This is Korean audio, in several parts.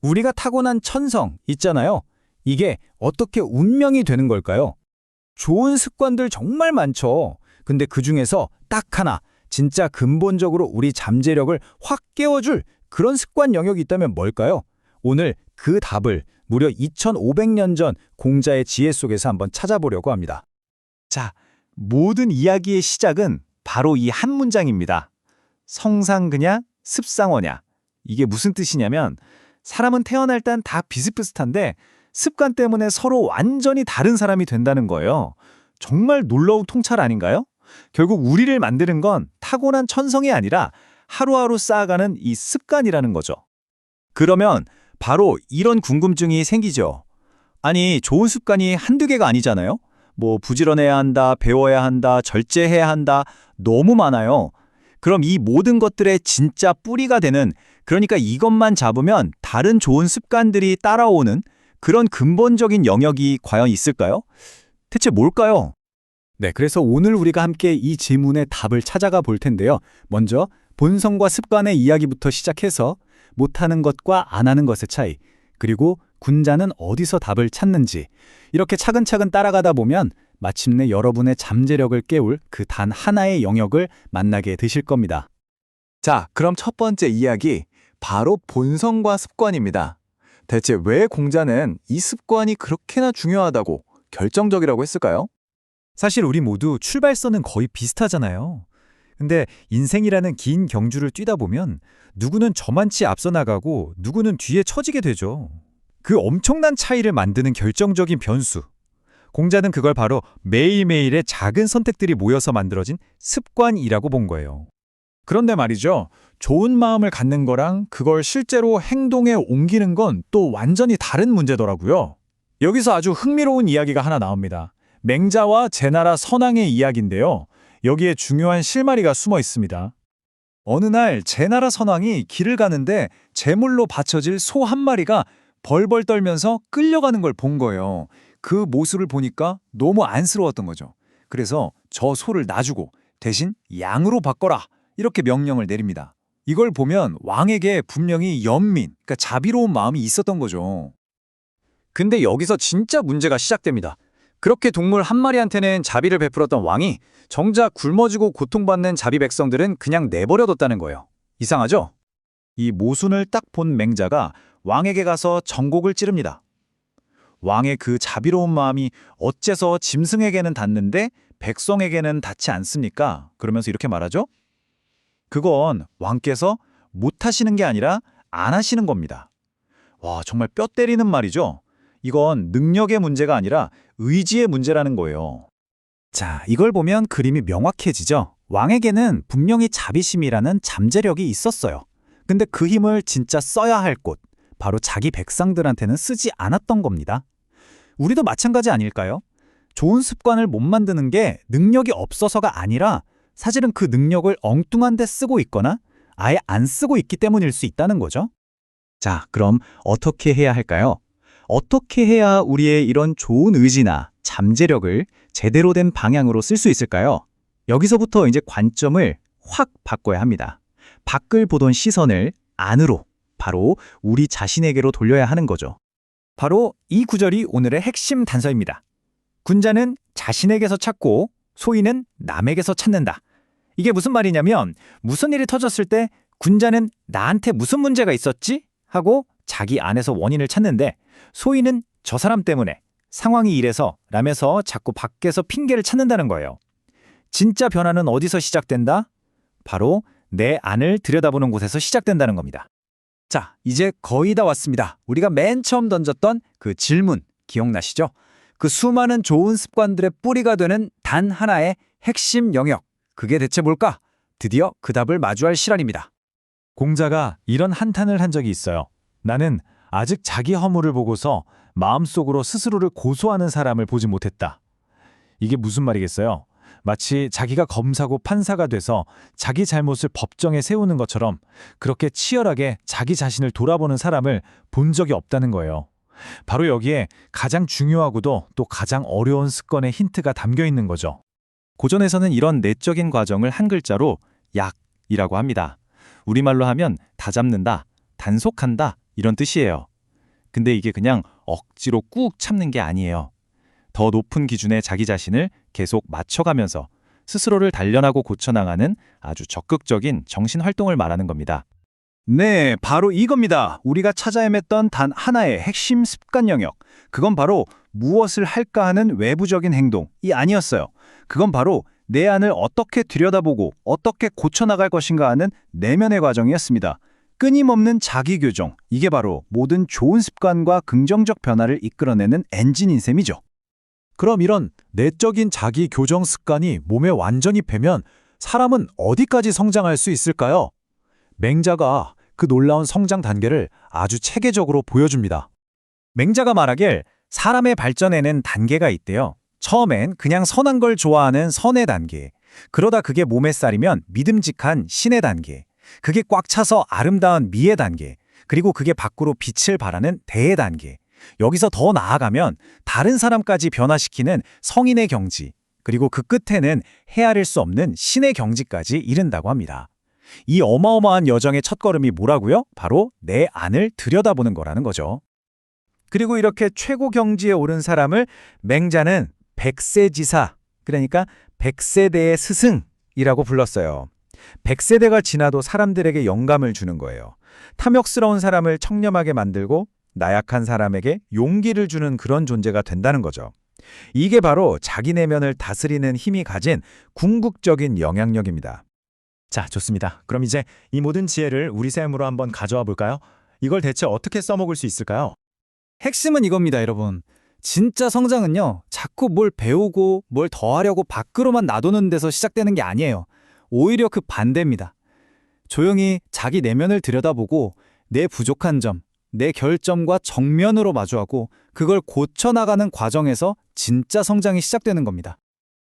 우리가 타고난 천성 있잖아요. 이게 어떻게 운명이 되는 걸까요? 좋은 습관들 정말 많죠. 근데 그중에서 딱 하나, 진짜 근본적으로 우리 잠재력을 확 깨워줄 그런 습관 영역이 있다면 뭘까요? 오늘 그 답을 무려 2500년 전 공자의 지혜 속에서 한번 찾아보려고 합니다. 자, 모든 이야기의 시작은 바로 이 한 문장입니다. 성상그냐, 습상어냐. 이게 무슨 뜻이냐면 사람은 태어날 땐 다 비슷비슷한데 습관 때문에 서로 완전히 다른 사람이 된다는 거예요. 정말 놀라운 통찰 아닌가요? 결국 우리를 만드는 건 타고난 천성이 아니라 하루하루 쌓아가는 이 습관이라는 거죠. 그러면 바로 이런 궁금증이 생기죠. 아니, 좋은 습관이 한두 개가 아니잖아요? 뭐 부지런해야 한다, 배워야 한다, 절제해야 한다, 너무 많아요. 그럼 이 모든 것들의 진짜 뿌리가 되는, 그러니까 이것만 잡으면 다른 좋은 습관들이 따라오는 그런 근본적인 영역이 과연 있을까요? 대체 뭘까요? 네, 그래서 오늘 우리가 함께 이 질문의 답을 찾아가 볼 텐데요. 먼저 본성과 습관의 이야기부터 시작해서 못하는 것과 안 하는 것의 차이, 그리고 군자는 어디서 답을 찾는지, 이렇게 차근차근 따라가다 보면 마침내 여러분의 잠재력을 깨울 그 단 하나의 영역을 만나게 되실 겁니다. 자, 그럼 첫 번째 이야기, 바로 본성과 습관입니다. 대체 왜 공자는 이 습관이 그렇게나 중요하다고, 결정적이라고 했을까요? 사실 우리 모두 출발선은 거의 비슷하잖아요. 근데 인생이라는 긴 경주를 뛰다 보면 누구는 저만치 앞서 나가고 누구는 뒤에 처지게 되죠. 그 엄청난 차이를 만드는 결정적인 변수. 공자는 그걸 바로 매일매일의 작은 선택들이 모여서 만들어진 습관이라고 본 거예요. 그런데 말이죠. 좋은 마음을 갖는 거랑 그걸 실제로 행동에 옮기는 건 또 완전히 다른 문제더라고요. 여기서 아주 흥미로운 이야기가 하나 나옵니다. 맹자와 제나라 선왕의 이야기인데요. 여기에 중요한 실마리가 숨어 있습니다. 어느 날 제나라 선왕이 길을 가는데 제물로 바쳐질 소 한 마리가 벌벌 떨면서 끌려가는 걸 본 거예요. 그 모습을 보니까 너무 안쓰러웠던 거죠. 그래서 저 소를 놔주고 대신 양으로 바꿔라, 이렇게 명령을 내립니다. 이걸 보면 왕에게 분명히 연민, 그러니까 자비로운 마음이 있었던 거죠. 근데 여기서 진짜 문제가 시작됩니다. 그렇게 동물 한 마리한테는 자비를 베풀었던 왕이 정작 굶어지고 고통받는 자비 백성들은 그냥 내버려뒀다는 거예요. 이상하죠? 이 모순을 딱 본 맹자가 왕에게 가서 전곡을 찌릅니다. 왕의 그 자비로운 마음이 어째서 짐승에게는 닿는데 백성에게는 닿지 않습니까? 그러면서 이렇게 말하죠. 그건 왕께서 못하시는 게 아니라 안 하시는 겁니다. 와, 정말 뼈 때리는 말이죠. 이건 능력의 문제가 아니라 의지의 문제라는 거예요. 자, 이걸 보면 그림이 명확해지죠. 왕에게는 분명히 자비심이라는 잠재력이 있었어요. 근데 그 힘을 진짜 써야 할 곳, 바로 자기 백성들한테는 쓰지 않았던 겁니다. 우리도 마찬가지 아닐까요? 좋은 습관을 못 만드는 게 능력이 없어서가 아니라 사실은 그 능력을 엉뚱한 데 쓰고 있거나 아예 안 쓰고 있기 때문일 수 있다는 거죠. 자, 그럼 어떻게 해야 할까요? 어떻게 해야 우리의 이런 좋은 의지나 잠재력을 제대로 된 방향으로 쓸 수 있을까요? 여기서부터 이제 관점을 확 바꿔야 합니다. 밖을 보던 시선을 안으로, 바로 우리 자신에게로 돌려야 하는 거죠. 바로 이 구절이 오늘의 핵심 단서입니다. 군자는 자신에게서 찾고 소인은 남에게서 찾는다. 이게 무슨 말이냐면 무슨 일이 터졌을 때 군자는 나한테 무슨 문제가 있었지? 하고 자기 안에서 원인을 찾는데 소인은 저 사람 때문에 상황이 이래서 라면서 자꾸 밖에서 핑계를 찾는다는 거예요. 진짜 변화는 어디서 시작된다? 바로 내 안을 들여다보는 곳에서 시작된다는 겁니다. 자, 이제 거의 다 왔습니다. 우리가 맨 처음 던졌던 그 질문 기억나시죠? 그 수많은 좋은 습관들의 뿌리가 되는 단 하나의 핵심 영역. 그게 대체 뭘까? 드디어 그 답을 마주할 시간입니다. 공자가 이런 한탄을 한 적이 있어요. 나는 아직 자기 허물을 보고서 마음속으로 스스로를 고소하는 사람을 보지 못했다. 이게 무슨 말이겠어요? 마치 자기가 검사고 판사가 돼서 자기 잘못을 법정에 세우는 것처럼 그렇게 치열하게 자기 자신을 돌아보는 사람을 본 적이 없다는 거예요. 바로 여기에 가장 중요하고도 또 가장 어려운 습관의 힌트가 담겨 있는 거죠. 고전에서는 이런 내적인 과정을 한 글자로 약이라고 합니다. 우리말로 하면 다잡는다, 단속한다, 이런 뜻이에요. 근데 이게 그냥 억지로 꾹 참는 게 아니에요. 더 높은 기준에 자기 자신을 계속 맞춰가면서 스스로를 단련하고 고쳐나가는 아주 적극적인 정신 활동을 말하는 겁니다. 네, 바로 이겁니다. 우리가 찾아 헤맸던 단 하나의 핵심 습관 영역. 그건 바로 무엇을 할까 하는 외부적인 행동이 아니었어요. 그건 바로 내 안을 어떻게 들여다보고 어떻게 고쳐나갈 것인가 하는 내면의 과정이었습니다. 끊임없는 자기교정, 이게 바로 모든 좋은 습관과 긍정적 변화를 이끌어내는 엔진인 셈이죠. 그럼 이런 내적인 자기 교정 습관이 몸에 완전히 배면 사람은 어디까지 성장할 수 있을까요? 맹자가 그 놀라운 성장 단계를 아주 체계적으로 보여줍니다. 맹자가 말하길 사람의 발전에는 단계가 있대요. 처음엔 그냥 선한 걸 좋아하는 선의 단계. 그러다 그게 몸에 쌓이면 믿음직한 신의 단계. 그게 꽉 차서 아름다운 미의 단계. 그리고 그게 밖으로 빛을 발하는 대의 단계. 여기서 더 나아가면 다른 사람까지 변화시키는 성인의 경지. 그리고 그 끝에는 헤아릴 수 없는 신의 경지까지 이른다고 합니다. 이 어마어마한 여정의 첫걸음이 뭐라고요? 바로 내 안을 들여다보는 거라는 거죠. 그리고 이렇게 최고 경지에 오른 사람을 맹자는 백세지사, 그러니까 백세대의 스승이라고 불렀어요. 백세대가 지나도 사람들에게 영감을 주는 거예요. 탐욕스러운 사람을 청렴하게 만들고 나약한 사람에게 용기를 주는 그런 존재가 된다는 거죠. 이게 바로 자기 내면을 다스리는 힘이 가진 궁극적인 영향력입니다. 자, 좋습니다. 그럼 이제 이 모든 지혜를 우리 삶으로 한번 가져와 볼까요? 이걸 대체 어떻게 써먹을 수 있을까요? 핵심은 이겁니다, 여러분. 진짜 성장은요, 자꾸 뭘 배우고 뭘 더하려고 밖으로만 놔두는 데서 시작되는 게 아니에요. 오히려 그 반대입니다. 조용히 자기 내면을 들여다보고 내 부족한 점, 내 결점과 정면으로 마주하고 그걸 고쳐나가는 과정에서 진짜 성장이 시작되는 겁니다.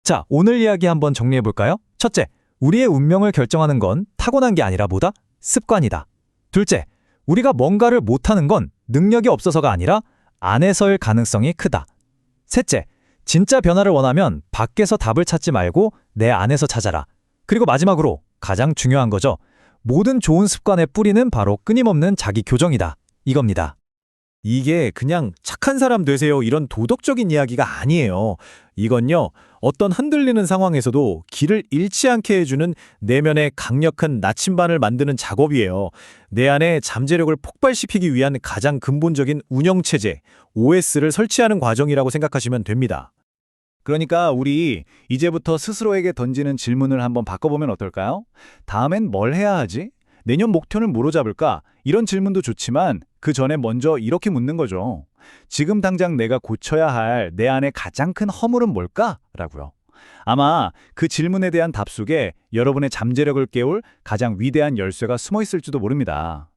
자, 오늘 이야기 한번 정리해 볼까요? 첫째, 우리의 운명을 결정하는 건 타고난 게 아니라 뭐다? 습관이다. 둘째, 우리가 뭔가를 못하는 건 능력이 없어서가 아니라 안에서일 가능성이 크다. 셋째, 진짜 변화를 원하면 밖에서 답을 찾지 말고 내 안에서 찾아라. 그리고 마지막으로 가장 중요한 거죠. 모든 좋은 습관의 뿌리는 바로 끊임없는 자기 교정이다. 이겁니다. 이게 그냥 착한 사람 되세요 이런 도덕적인 이야기가 아니에요. 이건요, 어떤 흔들리는 상황에서도 길을 잃지 않게 해주는 내면의 강력한 나침반을 만드는 작업이에요. 내 안에 잠재력을 폭발시키기 위한 가장 근본적인 운영체제, OS를 설치하는 과정이라고 생각하시면 됩니다. 그러니까 우리 이제부터 스스로에게 던지는 질문을 한번 바꿔보면 어떨까요? 다음엔 뭘 해야 하지? 내년 목표는 뭐로 잡을까? 이런 질문도 좋지만 그 전에 먼저 이렇게 묻는 거죠. 지금 당장 내가 고쳐야 할 내 안의 가장 큰 허물은 뭘까? 라고요. 아마 그 질문에 대한 답 속에 여러분의 잠재력을 깨울 가장 위대한 열쇠가 숨어 있을지도 모릅니다.